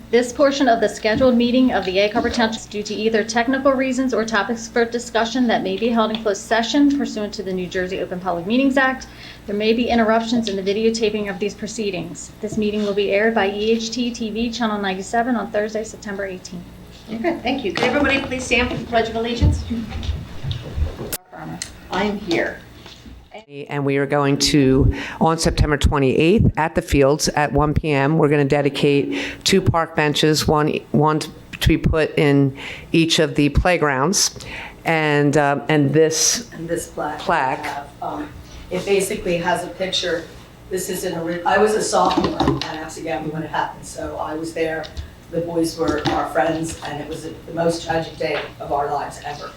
This portion of the scheduled meeting of the Egg Harbor Township is due to either technical reasons or topics for discussion that may be held in closed session pursuant to the New Jersey Open Public Meetings Act. There may be interruptions in the videotaping of these proceedings. This meeting will be aired by EHT TV Channel 97 on Thursday, September 18th. Okay, thank you. Could everybody please stand for the Pledge of Allegiance? I'm here. And we are going to, on September 28th, at the Fields at 1 p.m., we're going to dedicate 2 park benches, one to be put in each of the playgrounds. And this plaque. It basically has a picture. This is I was a sophomore at Absegami when it happened, so I was there. The boys were our friends, and it was the most tragic day of our lives ever.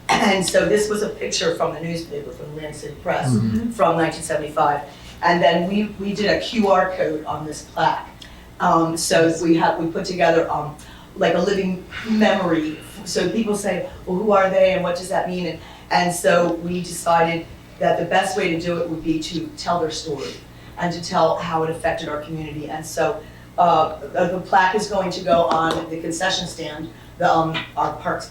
And so this was a picture from the newspaper, from the Atlantic City Press, from 1975. And then we did a QR code on this plaque. So we put together like a living memory. So people say, well, who are they and what does that mean? And so we decided that the best way to do it would be to tell their story and to tell how it affected our community. And so the plaque is going to go on the concession stand. Our parks,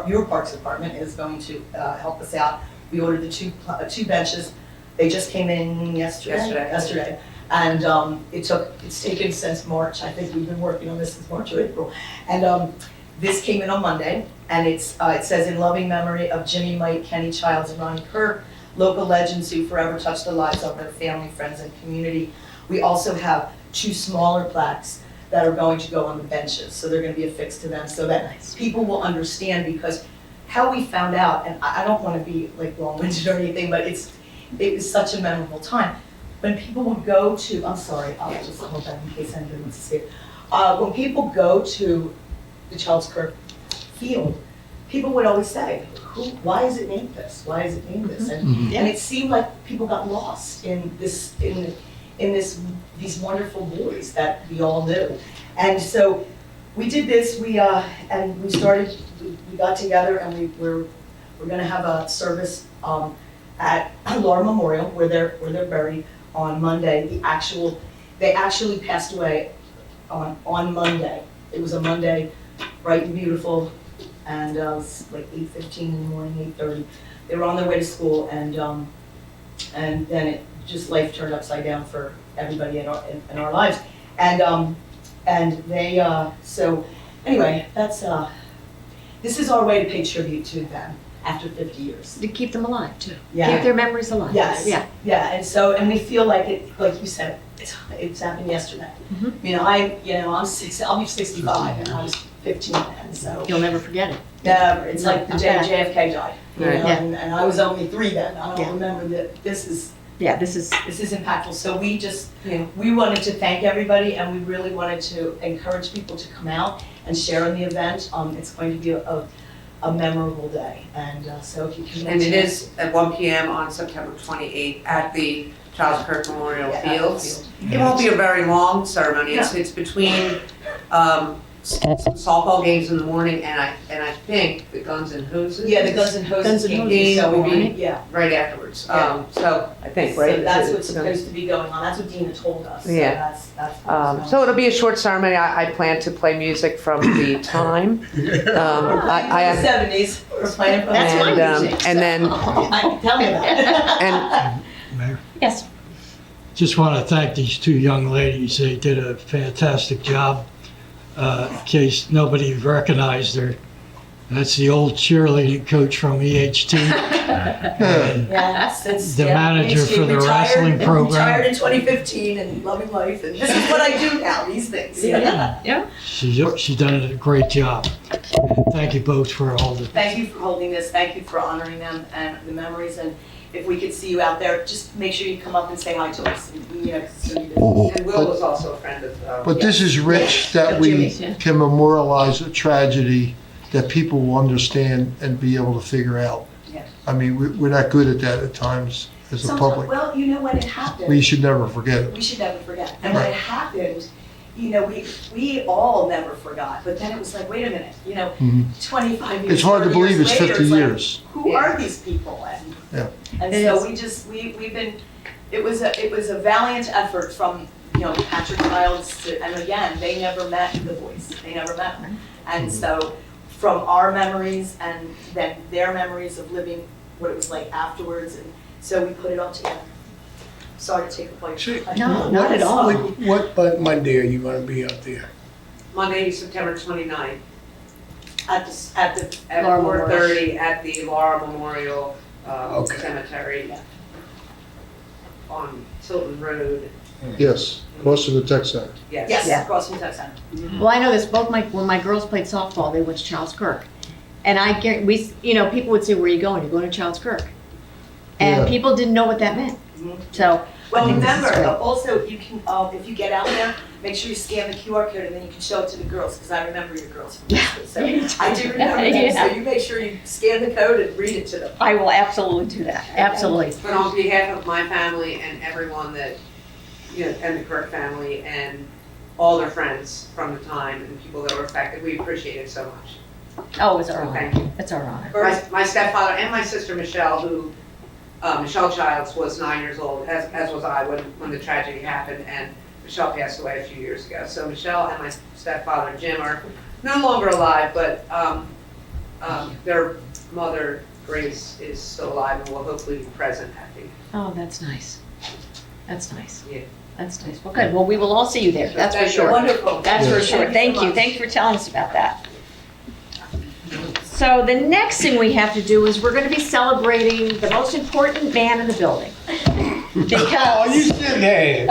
your parks department is going to help us out. We ordered the two benches. They just came in yesterday. And it's taken since March. I think we've been working on this since March or April. And this came in on Monday, and it says, in loving memory of Jimmy, Mike, Kenny Childs, and Ronnie Kirk, local legends who forever touched the lives of their family, friends, and community. We also have 2 smaller plaques that are going to go on the benches. So they're going to be affixed to them so that people will understand, because how we found out, and I don't want to be like long-winded or anything, but it was such a memorable time. When people would go to, I'm sorry, I'll just hold that in case anybody wants to see it. When people go to the Charles Kirk Field, people would always say, why is it named this? Why is it named this? And it seemed like people got lost in these wonderful boys that we all knew. And so we did this, we got together, and we're gonna have a service at Laura Memorial where they're buried on Monday. They actually passed away on Monday. It was a Monday, bright and beautiful, and it was like 8:15 in the morning, 8:30. They were on their way to school, and then life turned upside down for everybody in our lives. And they, so anyway, this is our way to pay tribute to them after 50 years. To keep them alive too. Yeah. Keep their memories alive. Yes. Yeah. And we feel like it, like you said, it's happened yesterday. You know, I'll be 65, and I was 15 then, so. You'll never forget it. Never. It's like the day Okay. JFK died. You know, Yeah. and I was only 3 then. I don't remember that. This is impactful. So we just, we wanted to thank everybody, and we really wanted to encourage people to come out and share in the event. It's going to be a memorable day, and so if you can. And it is at 1 p.m. on September 28th at the Charles Kirk Memorial Fields. It won't be a very long ceremony. It's between softball games in the morning, and I think the Guns and Hoses. Yeah, the Guns and Hoses game will be right? right afterwards. Yeah. So I think, right? So that's what's supposed to be going on. That's what Dina told us. Yeah. So that's So it'll be a short ceremony. I plan to play music from the time. I have 70s. We're playing from That's my and, music. and then Tell me about it. and Mayor, Yes. just want to thank these 2 young ladies. They did a fantastic job. In case nobody recognized her, that's the old cheerleading coach from EHT. The manager for the wrestling program. Retired in 2015 and loving life, and this is what I do now, these things. Yeah. She's done a great job. Thank you both for holding. Thank you for holding this, thank you for honoring them and the memories, and if we could see you out there, just make sure you come up and say hi to us. And Will was also a friend of. But this is rich that we can memorialize a tragedy that people will understand and be able to figure out. Yeah. I mean, we're not good at that at times as a public. Well, when it happened. We should never forget it. We should never forget. And when it happened, we all never forgot. But then it was like, wait a minute, 25 years. It's hard to 30 believe years it's later, 50 like, years. Who are these people? And so we've been. It was a valiant effort from Patrick Childs, and again, they never met the boys. They never met them. And so from our memories and then their memories of living what it was like afterwards, and so we put it all together. Sorry to take the place. No, not at all. What Monday are you going to be up there? Monday, September 29th, At the at Laura 4:30 at the Laura Memorial Okay. Cemetery Yeah. on Tilton Road. Yes, close to the tech center. Yes. yes, Yeah. across from Tech Center. Well, I know this, when my girls played softball, they went to Charles Kirk. And people would say, where are you going? You're going to Charles Kirk. And Yeah. people didn't know what that meant. So, Well, I think this is remember, great. also, you can, if you get out there, make sure you scan the QR code and then you can show it to the girls, because I remember your girls from high school. So I do remember them, Yeah. so you make sure you scan the code and read it to them. I will absolutely do that, absolutely. But on behalf of my family and everyone that, and the Kirk family and all their friends from the time and people that were affected, we appreciate it so much. Oh, it's our So honor. thank you. It's our honor. My stepfather and my sister Michelle, who, Michelle Childs was 9 years old, as was I when the tragedy happened, and Michelle passed away a few years ago. So Michelle and my stepfather Jim are no longer alive, but their mother Grace is still alive and will hopefully be present at the. Oh, that's nice. That's nice. Yeah. That's nice. Well, good. Well, we will all see you there, that's for sure. Wonderful. That's for sure. Thank you. much. Thank you for telling us about that. So the next thing we have to do is we're going to be celebrating the most important man in the building. Oh, Because, you sit there.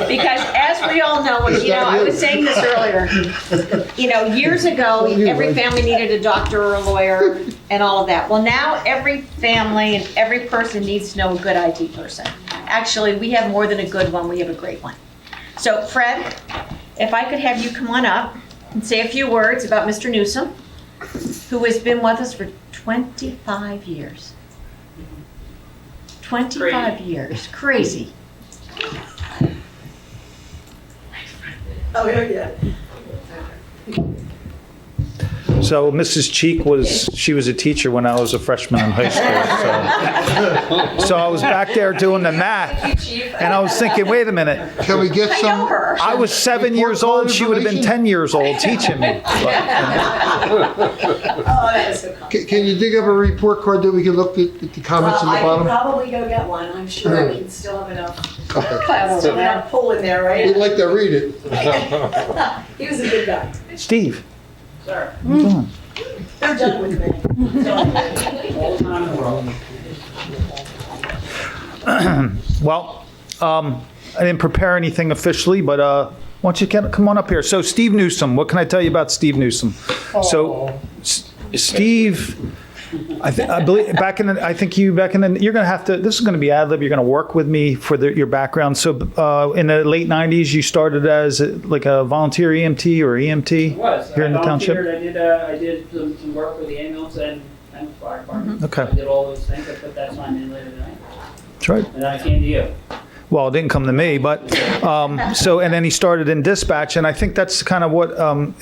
because as we all know, I was saying this earlier, years ago, every family needed a doctor or a lawyer and all of that. Well, now every family and every person needs to know a good IT person. Actually, we have more than a good one, we have a great one. So Fred, if I could have you come on up and say a few words about Mr. Newsom, who has been with us for 25 years. 25 years, crazy. Oh, yeah. So Mrs. Cheek she was a teacher when I was a freshman in high school. So I was back there doing the math, and I was thinking, wait a minute, Can we get I know some? her. I was 7 years old, she would have been 10 years old teaching me. Oh, that is so cool. Can you dig up a report card that we can look at the comments in the I can bottom? probably go get one, I'm sure I can still have enough, Okay. still have enough pull in there, We'd right? like to read it. He was a good guy. Steve, Sure. what are you doing? They're done with me. Well, I didn't prepare anything officially, but why don't you come on up here? So Steve Newsom, what can I tell you about Steve Newsom? So Steve, I believe you're going to have to, this is going to be ad lib, you're going to work with me for your background. So in the late 90s, you started as like a volunteer EMT or EMT here in the township? I did some work with the ambulance and the fire department. Okay. I did all those things. I put that sign in later tonight. That's right. And then I came to you. Well, it didn't come to me, but and then he started in dispatch, and I think that's kind of what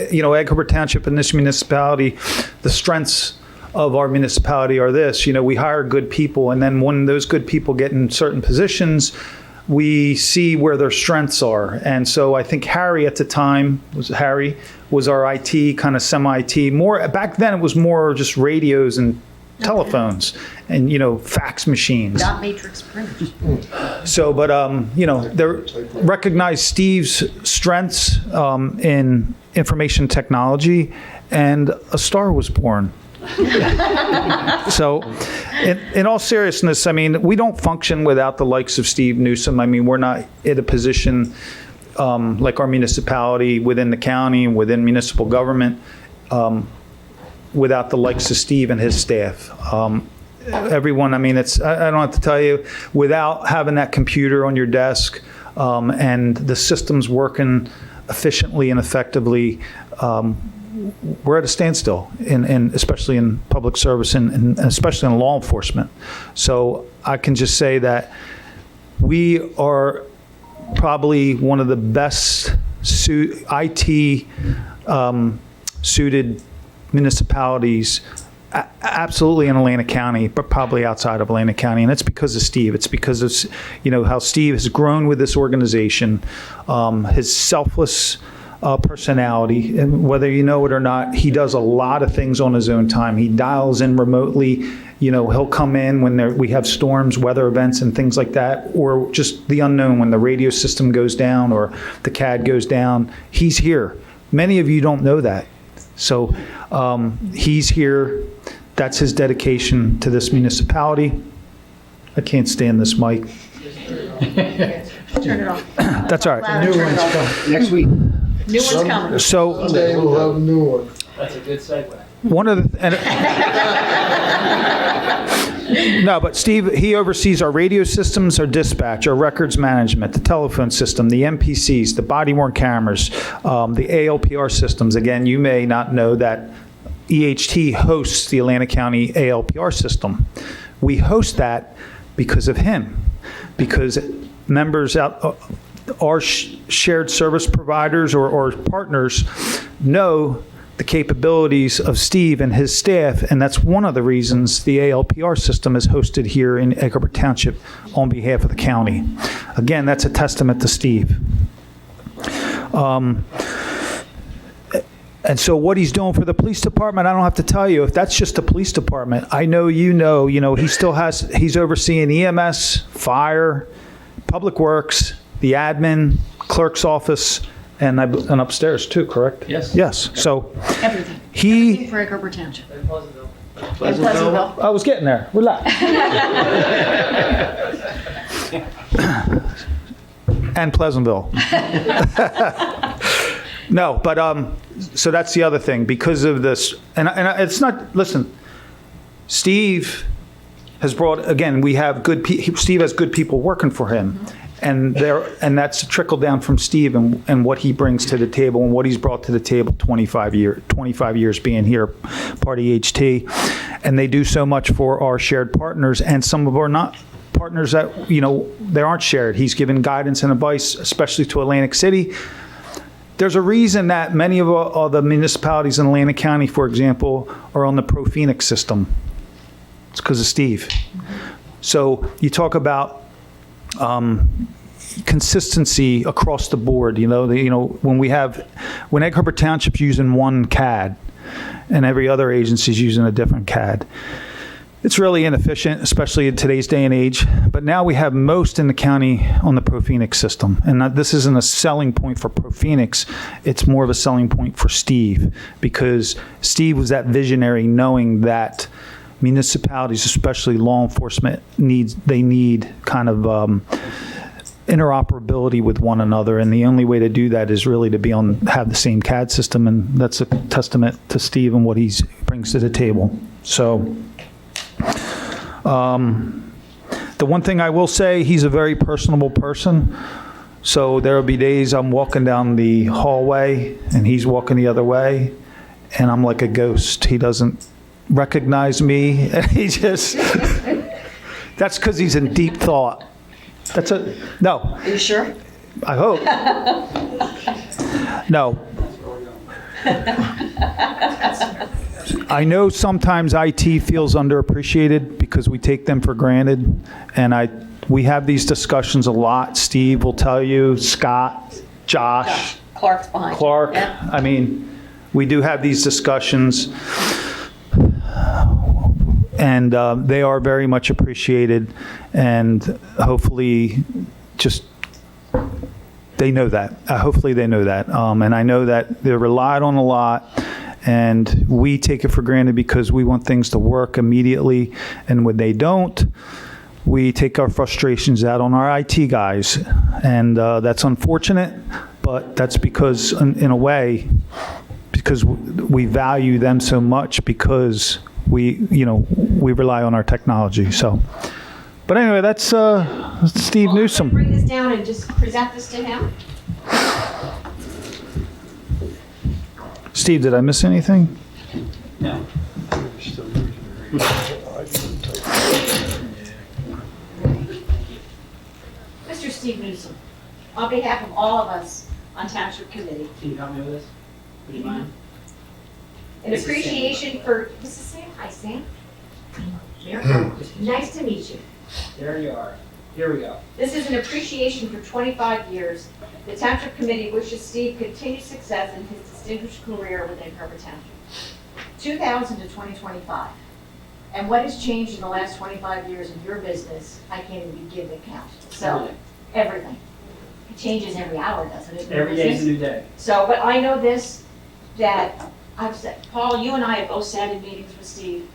Egg Harbor Township and this municipality, the strengths of our municipality are this. We hire good people, and then when those good people get in certain positions, we see where their strengths are. And so I think Harry at the time was our IT, kind of semi-IT. More back then, it was more just radios and telephones and fax machines. Dot matrix printers. So, but they recognize Steve's strengths in information technology, and a star was born. So, in all seriousness, I mean, we don't function without the likes of Steve Newsom. I mean, we're not in a position like our municipality within the county, within municipal government, without the likes of Steve and his staff. Everyone, I mean, I don't have to tell you, without having that computer on your desk and the systems working efficiently and effectively, we're at a standstill, especially in public service and especially in law enforcement. So I can just say that we are probably one of the best IT suited municipalities Absolutely in Atlantic County, but probably outside of Atlantic County. And it's because of Steve. It's because of, how Steve has grown with this organization, his selfless personality, and whether you know it or not, he does a lot of things on his own time. He dials in remotely. He'll come in when we have storms, weather events, and things like that, or just the unknown when the radio system goes down or the CAD goes down. He's here. Many of you don't know that. So he's here. That's his dedication to this municipality. I can't stand this mic. Turn it off. That's all right. New one's coming. Next week. New one's coming. So Someday we'll have a new one. That's a good segue. one of the no, but Steve, he oversees our radio systems, our dispatch, our records management, the telephone system, the MPCs, the body-worn cameras, the ALPR systems. Again, you may not know that EHT hosts the Atlantic County ALPR system. We host that because of him, because members out, our shared service providers or partners know the capabilities of Steve and his staff, and that's one of the reasons the ALPR system is hosted here in Egg Harbor Township on behalf of the county. Again, that's a testament to Steve. And so what he's doing for the police department, I don't have to tell you. If that's just the police department, I know he still he's overseeing EMS, fire, public works, the admin, clerk's office, and upstairs too, correct? Yes. Yes. So Everything. he, Everything for Egg Harbor Township. In Pleasantville. In Pleasantville. I was getting there. Relax. And Pleasantville. No, but so that's the other thing because of this, and it's not. Listen, Steve has brought again. We have Steve has good people working for him, and that's a trickle down from Steve and what he brings to the table and what he's brought to the table. 25 years being here, part of EHT, and they do so much for our shared partners and some of our not partners that they aren't shared. He's given guidance and advice, especially to Atlantic City. There's a reason that many of all the municipalities in Atlantic County, for example, are on the Pro Phoenix system. It's because of Steve. So you talk about consistency across the board. When Egg Harbor Township's using one CAD and every other agency's using a different CAD, it's really inefficient, especially in today's day and age. But now we have most in the county on the Pro Phoenix system. And this isn't a selling point for Pro Phoenix. It's more of a selling point for Steve, because Steve was that visionary, knowing that municipalities, especially law enforcement, need kind of interoperability with one another. And the only way to do that is really to have the same CAD system. And that's a testament to Steve and what he brings to the table. So the one thing I will say, he's a very personable person. So there will be days I'm walking down the hallway and he's walking the other way, and I'm like a ghost. He doesn't recognize me. He just, that's because he's in deep thought. No. Are you sure? I hope. No. I know sometimes IT feels underappreciated because we take them for granted, and we have these discussions a lot. Steve will tell you, Scott, Josh, Clark's behind. Clark. Yeah. I mean, we do have these discussions, and they are very much appreciated, and hopefully they know that. Hopefully they know that. And I know that they're relied on a lot, and we take it for granted because we want things to work immediately. And when they don't, we take our frustrations out on our IT guys. And that's unfortunate, but that's because, in a way, because we value them so much, because we rely on our technology. So, but anyway, that's Steve Newsom. Bring this down and just present this to him. Steve, did I miss anything? No. Mr. Steve Newsom, on behalf of all of us on Township Committee, Can you help me with this? Would you mind? An This is Sam. appreciation for, this is Sam, hi Sam. There. Nice to meet you. There you are. Here we go. This is an appreciation for 25 years. The Township Committee wishes Steve continued success in his distinguished career within Carver Township. 2000 to 2025. And what has changed in the last 25 years of your business, I can't even begin to count. So, everything. It changes every hour, doesn't it? in your Every day is a business? new day. So, but I know this, that I've said, Paul, you and I have both sat in meetings with Steve.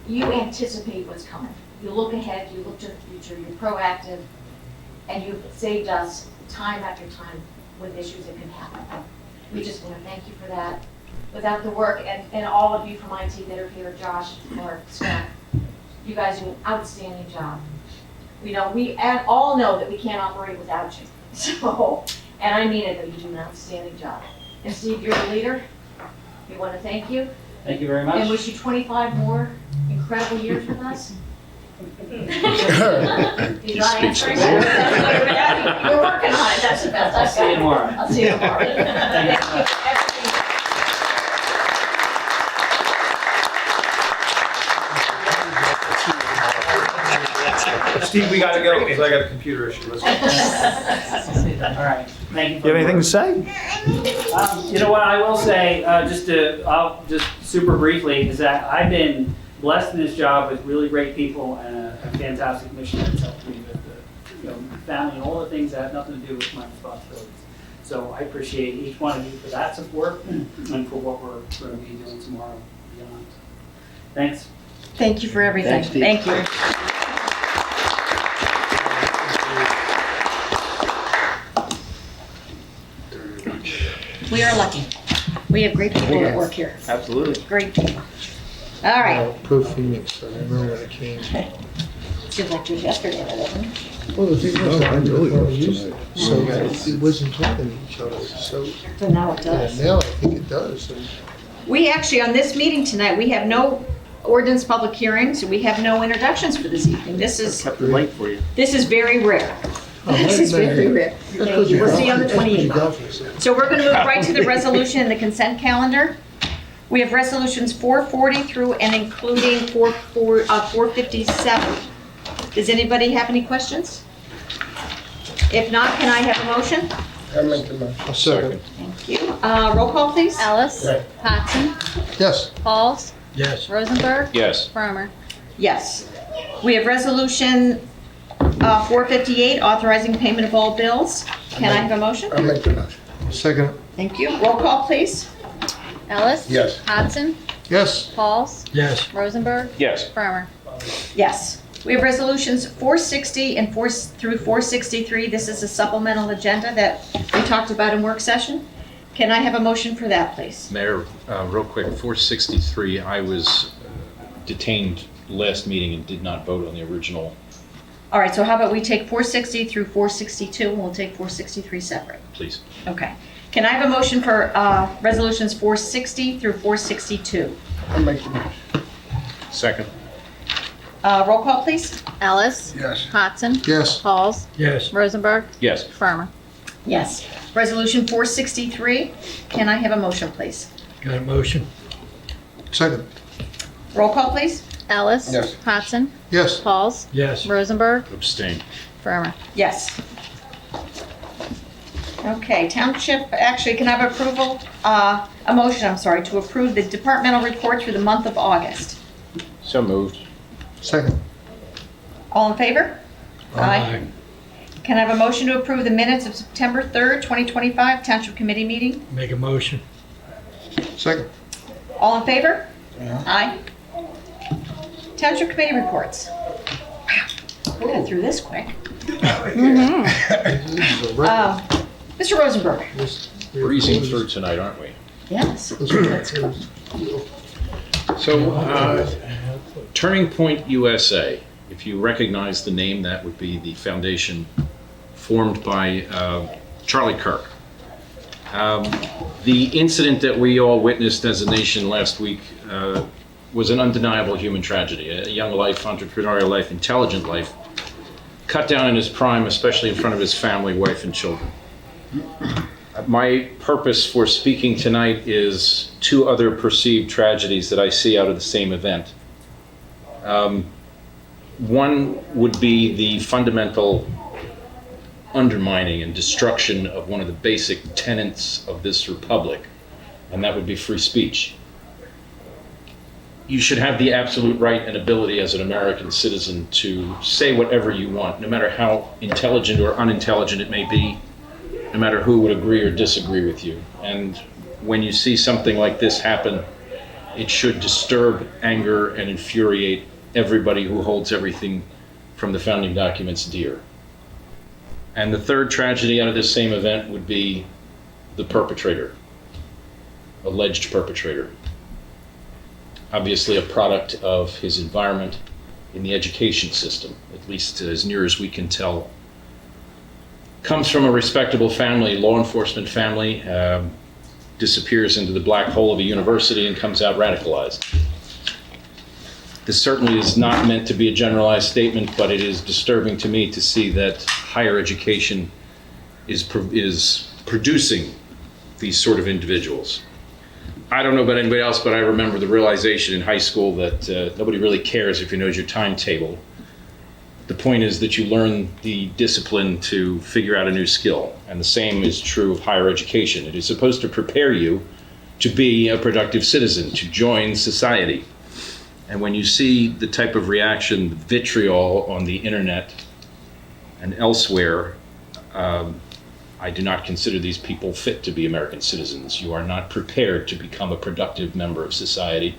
You anticipate what's coming. You look ahead, you look to the future, you're proactive, and you've saved us time after time with issues that can happen. We just want to thank you for that. Without the work, and all of you from IT that are here, Josh, Mark, Scott, you guys do an outstanding job. We all know that we can't operate without you. So, and I mean it, that you do an outstanding job. And Steve, you're the leader. We want to thank you Thank you very and much. wish you 25 more incredible years with us. He's not answering. We're working on it, that's the best I've got. See you tomorrow. I'll see you tomorrow. Thank you. Steve, we gotta go, because I got a computer issue. Let's go. All right. Thank you. You have anything to say? You know what I will say, I'll just super briefly, is that I've been blessed in this job with really great people and a fantastic mission that's helped me with the family and all the things that have nothing to do with my responsibilities. So I appreciate each one of you for that support and for what we're going to be doing tomorrow and beyond. Thanks. Thank you for everything. Thank you. We are lucky. We have great people that work here. Absolutely. Great people. All right. Pro Phoenix, I remember when it came. Seems like just yesterday, doesn't it? Well, the thing was, I really was tonight. So it wasn't talking to each other, so, But now it yeah, does. now I think it does. And We actually, on this meeting tonight, we have no ordinance public hearings. We have no introductions for this evening. This is Late for you. very rare. This is very rare. Thank you. We'll see you on the 28th. So we're going to move right to the resolution and the consent calendar. We have resolutions 440 through and including 457. Does anybody have any questions? If not, can I have a motion? I make the motion. A second. Thank you. Roll call, please. Ellis. Right. Patson. Yes, Pauls. Yes. Rosenberg. Yes. Farmer. Yes. We have resolution 458, authorizing payment of all bills. Can I have a motion? I make the motion. second. Thank you. Roll call, please. Ellis. Yes. Patson. Yes, Pauls. Yes. Rosenberg. Yes. Farmer. Yes. We have resolutions 460 and 4 through 463. This is a supplemental agenda that we talked about in work session. Can I have a motion for that, please? Mayor, real quick, 463, I was detained last meeting and did not vote on the original, All right, so how about we take 460 through 462, and we'll take 463 separate. please. Okay. Can I have a motion for resolutions 460 through 462? I make the motion. Second. Roll call, please. Ellis. Yes. Patson. yes, Pauls. Yes. Rosenberg. Yes. Farmer. Yes. Resolution 463. Can I have a motion, please? Got a motion? second. Roll call, please. Ellis. Yes. Patson. Yes, Pauls. Yes. Rosenberg. Abstain. Farmer. Yes. Okay, Township, actually, can I have approval, a motion, I'm sorry, to approve the departmental reports for the month of August? So moved. second. All in favor? Can I have a motion to approve the minutes of September 3rd, 2025 Township Committee meeting? Make a motion. Second. All in favor? Aye. Township Committee reports. Wow, we got through this quick. Mr. Rosenberg? Breezing through tonight, aren't we? Yes. So, Turning Point USA, if you recognize the name, that would be the foundation formed by Charlie Kirk. The incident that we all witnessed as a nation last week was an undeniable human tragedy. A young life, entrepreneurial life, intelligent life, cut down in his prime, especially in front of his family, wife, and children. My purpose for speaking tonight is two other perceived tragedies that I see out of the same event. One would be the fundamental undermining and destruction of one of the basic tenets of this republic, and that would be free speech. You should have the absolute right and ability as an American citizen to say whatever you want, no matter how intelligent or unintelligent it may be, no matter who would agree or disagree with you. And when you see something like this happen, it should disturb, anger, and infuriate everybody who holds everything from the founding documents dear. And the third tragedy out of this same event would be the perpetrator, alleged perpetrator. Obviously a product of his environment in the education system, at least as near as we can tell. Comes from a respectable family, law enforcement family, disappears into the black hole of a university and comes out radicalized. This certainly is not meant to be a generalized statement, but it is disturbing to me to see that higher education is producing these sort of individuals. I don't know about anybody else, but I remember the realization in high school that nobody really cares if you know your timetable. The point is that you learn the discipline to figure out a new skill, and the same is true of higher education. It is supposed to prepare you to be a productive citizen, to join society. And when you see the type of reaction, the vitriol on the internet and elsewhere, I do not consider these people fit to be American citizens. You are not prepared to become a productive member of society,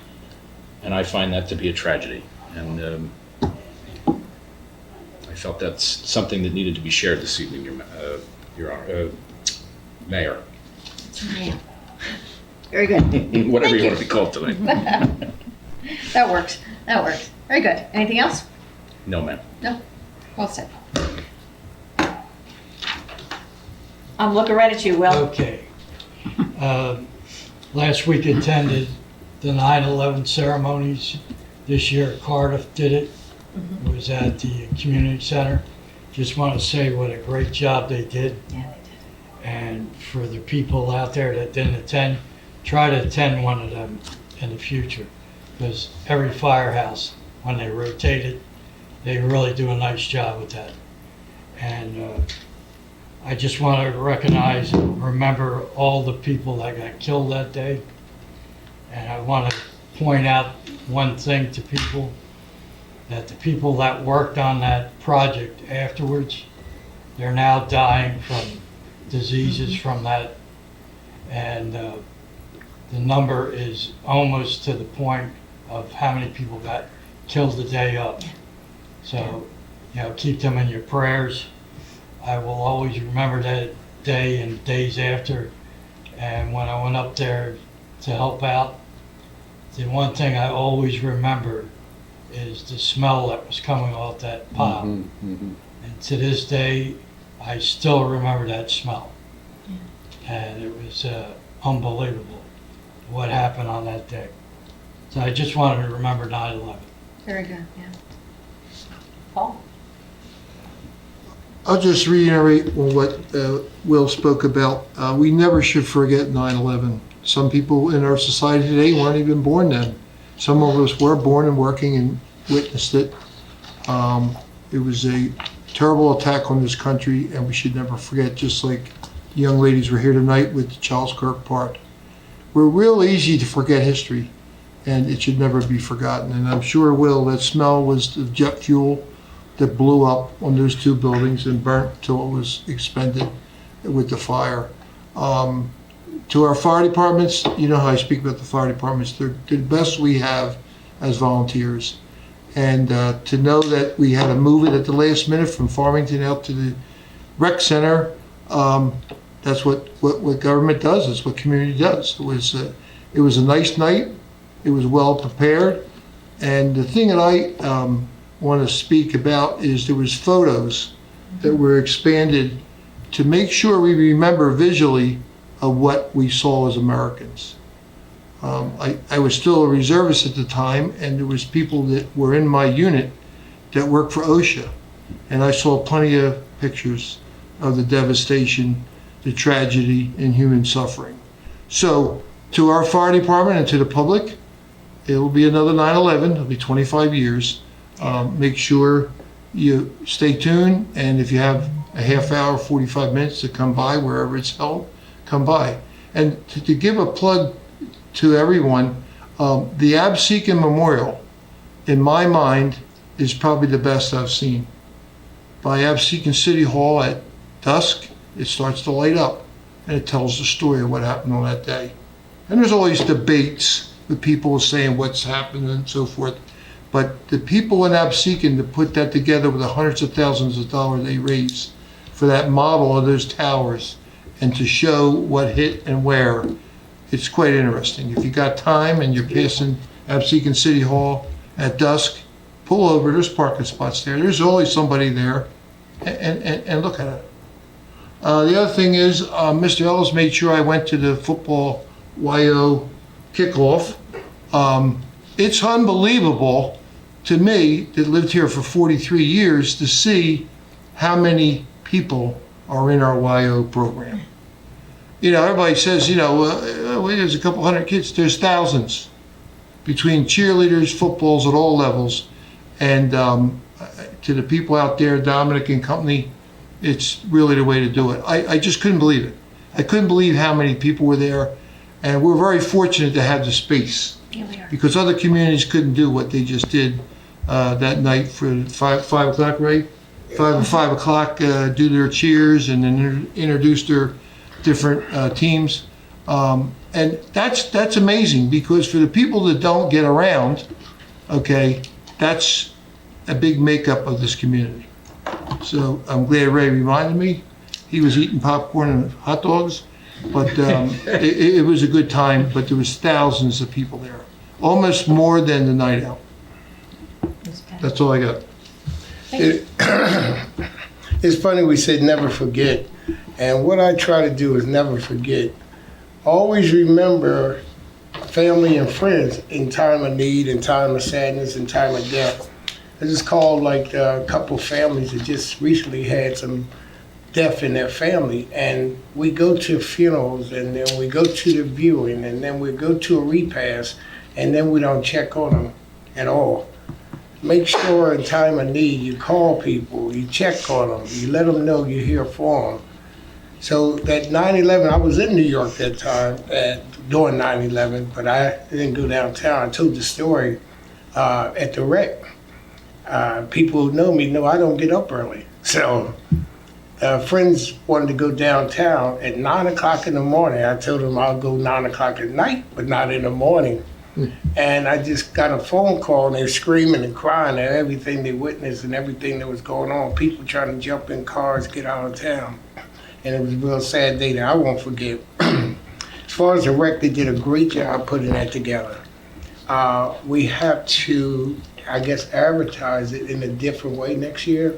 and I find that to be a tragedy. And I felt that's something that needed to be shared this evening, Your Honor, Mayor. Very good. Whatever you want to be called tonight. That works. That works. Very good. Anything else? No, ma'am. No? Well said. I'm looking right at you, Will. Okay. Last week attended the 9/11 ceremonies. This year Cardiff did it. It was at the community center. Just want to say what a great job they did. Yeah, they did. And for the people out there that didn't attend, try to attend one of them in the future. Because every firehouse, when they rotate it, they really do a nice job with that. And I just want to recognize and remember all the people that got killed that day. And I want to point out one thing to people, that the people that worked on that project afterwards, they're now dying from diseases from that. And the number is almost to the point of how many people got killed the day of. So, keep them in your prayers. I will always remember that day and days after. And when I went up there to help out, the one thing I always remember is the smell that was coming off that pile. And to this day, I still remember that smell. And it was unbelievable what happened on that day. So I just wanted to remember 9/11. Very good. Yeah. Paul? I'll just reiterate what Will spoke about. We never should forget 9/11. Some people in our society today weren't even born then. Some of us were born and working and witnessed it. It was a terrible attack on this country, and we should never forget, just like the young ladies were here tonight with the Charles Kirk part. We're real easy to forget history, and it should never be forgotten. And I'm sure, Will, that smell was the jet fuel that blew up on those two buildings and burnt till it was expended with the fire. To our fire departments, you know how I speak about the fire departments. They're the best we have as volunteers. And to know that we had to move it at the last minute from Farmington out to the rec center, that's what government does. It's what community does. It was a nice night. It was well prepared. And the thing that I want to speak about is there was photos that were expanded to make sure we remember visually of what we saw as Americans. I was still a reservist at the time, and there was people that were in my unit that worked for OSHA, and I saw plenty of pictures of the devastation the tragedy and human suffering. So to our fire department and to the public, it will be another 9/11. It'll be 25 years. Make sure you stay tuned, and if you have a half hour, 45 minutes to come by wherever it's held, come by. And to give a plug to everyone, the Absecon Memorial, in my mind, is probably the best I've seen. By Absecon City Hall at dusk, it starts to light up, and it tells the story of what happened on that day. And there's always debates with people saying what's happened and so forth. But the people in Absecon to put that together with the hundreds of thousands of dollars they raised for that model of those towers and to show what hit and where, it's quite interesting. If you got time and you're passing Absecon City Hall at dusk, pull over, there's parking spots there. There's always somebody there, and look at it. The other thing is, Mr. Ellis made sure I went to the football YO kickoff. It's unbelievable to me that lived here for 43 years to see how many people are in our YO program. You know, everybody says, there's a couple hundred kids. There's thousands between cheerleaders, footballs at all levels. And to the people out there, Dominic and company, it's really the way to do it. I just couldn't believe it. I couldn't believe how many people were there. And we're very fortunate to have the space. Yeah, we are. Because other communities couldn't do what they just did that night for 5 o'clock, right? 5 o'clock, do their cheers and then introduce their different teams. And that's amazing, because for the people that don't get around, okay, that's a big makeup of this community. So I'm glad Ray reminded me. He was eating popcorn and hot dogs, but it was a good time, but there was thousands of people there. Almost more than the night out. That's all I got. It's funny we said never forget, and what I try to do is never forget. Always remember family and friends in time of need, in time of sadness, in time of death. I just called like a couple families that just recently had some death in their family, and we go to funerals, and then we go to the viewing, and then we go to a repast, and then we don't check on them at all. Make sure in time of need you call people, you check on them, you let them know you're here for them. So that 9/11, I was in New York that time during 9/11, but I didn't go downtown. I told the story at the rec. People who know me know I don't get up early. So friends wanted to go downtown at 9 o'clock in the morning. I told them I'll go 9 o'clock at night, but not in the morning. And I just got a phone call, and they were screaming and crying at everything they witnessed and everything that was going on. People trying to jump in cars, get out of town. And it was a real sad day that I won't forget. As far as the rec, they did a great job putting that together. We have to, I guess, advertise it in a different way next year,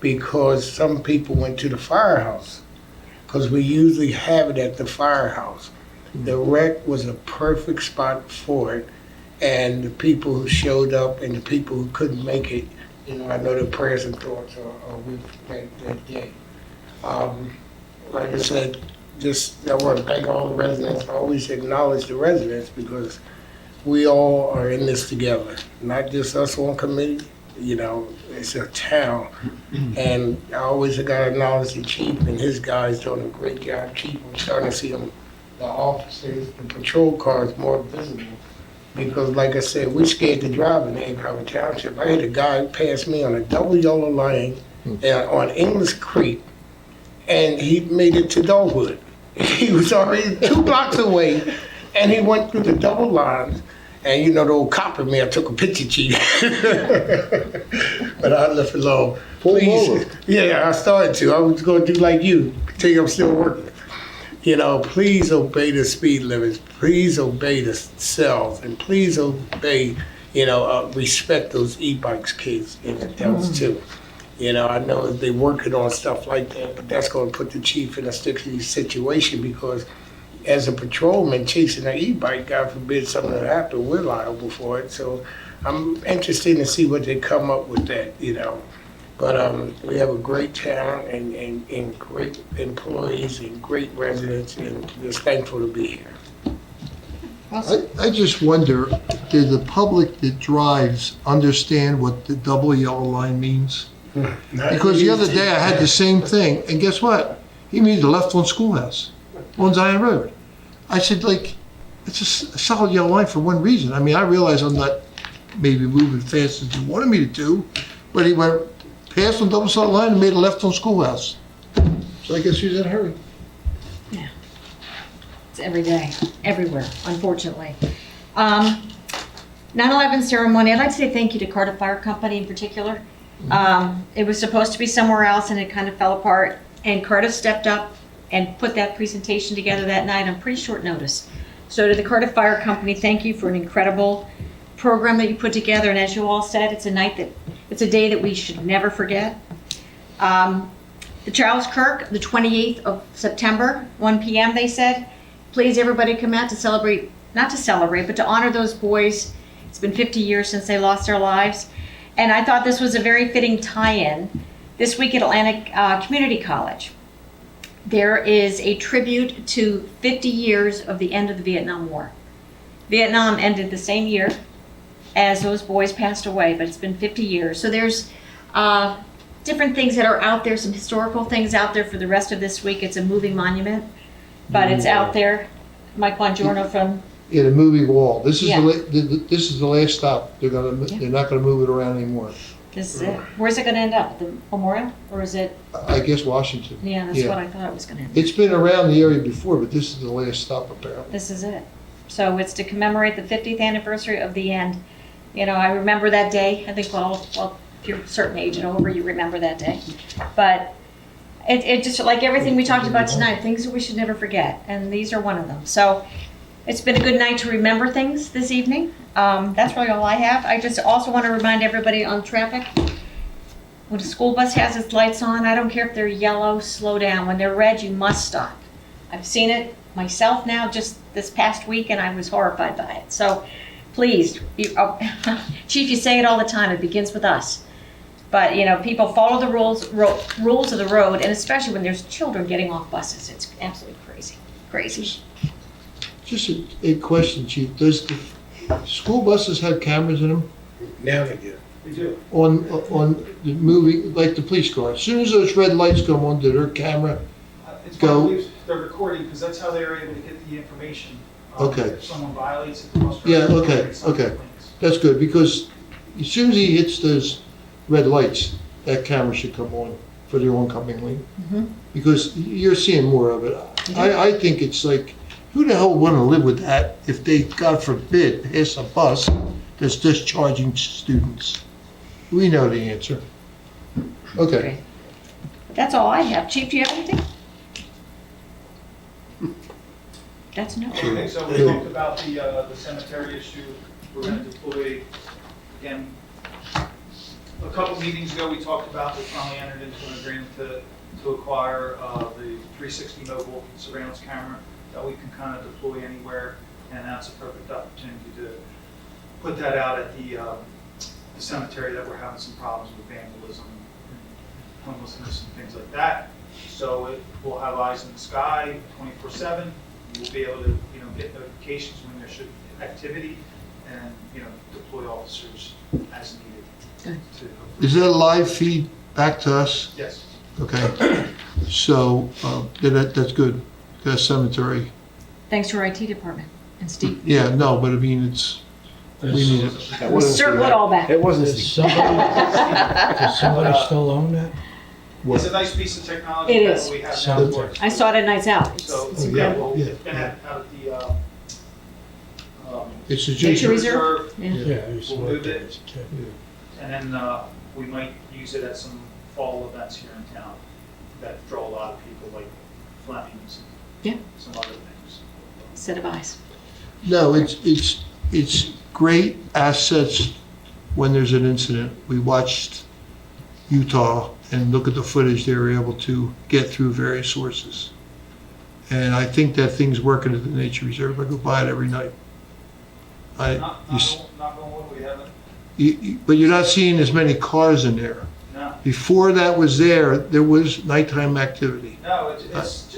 because some people went to the firehouse, because we usually have it at the firehouse. The rec was a perfect spot for it, and the people who showed up and the people who couldn't make it, I know their prayers and thoughts are with that day. Like I said, I want to thank all the residents. I always acknowledge the residents, because we all are in this together, not just us on committee. It's a town, and I always got to acknowledge the chief and his guys doing a great job. I'm starting to see them, the officers, the patrol cars more visible, because like I said, we're scared to drive in Egg Harbor Township. I had a guy pass me on a double yellow lane on English Creek, and he made it to Dogwood. He was already 2 blocks away, and he went through the double lines. And the old cop in me, I took a picture, chief. But I left it alone. Please. Yeah, I started to. I was going to do like you. Tell you I'm still working. Please obey the speed limits. Please obey the cells. And please obey, respect those e-bikes kids and adults too. I know they're working on stuff like that, but that's going to put the chief in a sticky situation, because as a patrolman chasing an e-bike, God forbid something would happen, we're liable for it. So I'm interested to see what they come up with that, But we have a great town and great employees and great residents, and just thankful to be here. I just wonder, did the public that drives understand what the double yellow line means? Because the other day I had the same thing, and guess what? He made the left on Schoolhouse, on Zion Road. I said, like, it's a solid yellow line for one reason. I mean, I realize I'm not maybe moving fast as you wanted me to do, but he went past on double solid line and made a left on Schoolhouse. So I guess he was in a hurry. It's every day, everywhere, unfortunately. 9/11 ceremony, I'd like to say thank you to Carter Fire Company in particular. It was supposed to be somewhere else and it kind of fell apart. And Carter stepped up and put that presentation together that night on pretty short notice. So to the Carter Fire Company, thank you for an incredible program that you put together. And as you all said, it's a day that we should never forget. The Charles Kirk, the 28th of September, 1 p.m. they said. Please, everybody come out to celebrate, not to celebrate, but to honor those boys. It's been 50 years since they lost their lives. And I thought this was a very fitting tie-in. This week at Atlantic Community College, there is a tribute to 50 years of the end of the Vietnam War. Vietnam ended the same year as those boys passed away, but it's been 50 years. So there's different things that are out there, some historical things out there for the rest of this week. It's a moving monument. But it's out there. Mike Bongiorno from. Yeah, the moving wall. This is Yeah. this is the last stop. They're not gonna move it around anymore. This is it. Where's it going to end up? The memorial, or is it? I guess Washington. Yeah, that's what I thought it was going to end. It's been around the area before, but this is the last stop apparently. This is it. So it's to commemorate the 50th anniversary of the end. You know, I remember that day. I think well, if you're a certain age and over, you remember that day. But it just like everything we talked about tonight, things that we should never forget, and these are one of them. So it's been a good night to remember things this evening. That's really all I have. I just also want to remind everybody on traffic, when a school bus has its lights on, I don't care if they're yellow, slow down. When they're red, you must stop. I've seen it myself now just this past week, and I was horrified by it. So please, Chief, you say it all the time, it begins with us. But, you know, people follow the rules of the road, and especially when there's children getting off buses. It's absolutely crazy. Just a question, Chief. Does the school buses have cameras in them Now they do. We do. on the moving, like the police car? As soon as those red lights come on, do their camera? It's Go. probably they're recording because that's how they're able to get the information. Okay. If someone violates it, the bus Yeah, driver okay, gets some okay. complaints. That's good, because as soon as he hits those red lights, that camera should come on for the oncoming lane. Mhm. Because you're seeing more of it. I think it's like, who the hell would want to live with that if they, God forbid, pass a bus that's discharging students? We know the answer. Okay. That's all I have. Chief, do you have anything? That's no. Okay, so we talked about the cemetery issue. We're going to deploy, again, a couple meetings ago, we talked about, we finally entered into an agreement to acquire the 360 mobile surveillance camera that we can kind of deploy anywhere, and that's a perfect opportunity to put that out at the cemetery that we're having some problems with vandalism, and homelessness and things like that. So it will have eyes in the sky 24/7. We'll be able to, get notifications when there should be activity, and, deploy officers as needed. Is that a live feed back to us? Yes. Okay. So, that's good. That cemetery. Thanks to our IT department and Steve. Yeah, no, but I mean, we need it. We'll circle it all back. It wasn't Does somebody still own that? It's a nice piece of technology It that is. we have now. Cemetery. I saw it at Nights Out. So It's yeah, incredible. we'll Yeah. get out at the It's a Nature Jason. Reserve? Yeah. Yeah, I used to We'll work move there it. as a kid. and then we might use it at some fall events here in town that draw a lot of people, like Fleming's Yeah. and some other things. Set of eyes. No, it's great assets when there's an incident. We watched Utah and look at the footage they were able to get through various sources. And I think that thing's working at the nature reserve. I go by it every night. Not on wood, we haven't, But you're not seeing as many cars in there. no. Before that was there was nighttime activity. No,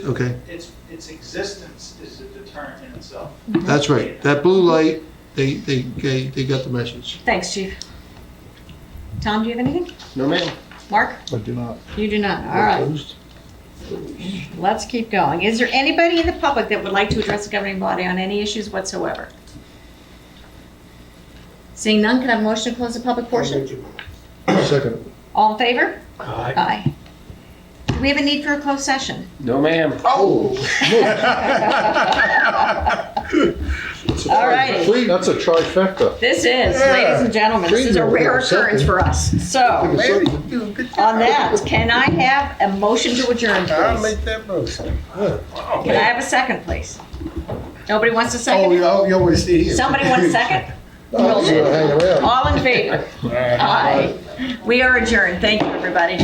Okay. its existence is a deterrent in itself. That's right. That blue light, they got the message. Thanks, Chief. Tom, do you have anything? No, ma'am. Mark? I do not. You do not, all right. Let's keep going. Is there anybody in the public that would like to address the governing body on any issues whatsoever? Seeing none, can I have a motion to close the public portion? Second. All in favor? Aye. Do we have a need for a closed session? No, ma'am. All righty. That's a trifecta. This is, ladies and gentlemen, this is a rare occurrence for us. So, on that, can I have a motion to adjourn, I'll please? make that motion. Can I have a second, please? Nobody wants a Oh, second? you always stay here. Somebody want a second? I'm gonna hang around. All in favor? Aye. We are adjourned. Thank you, everybody.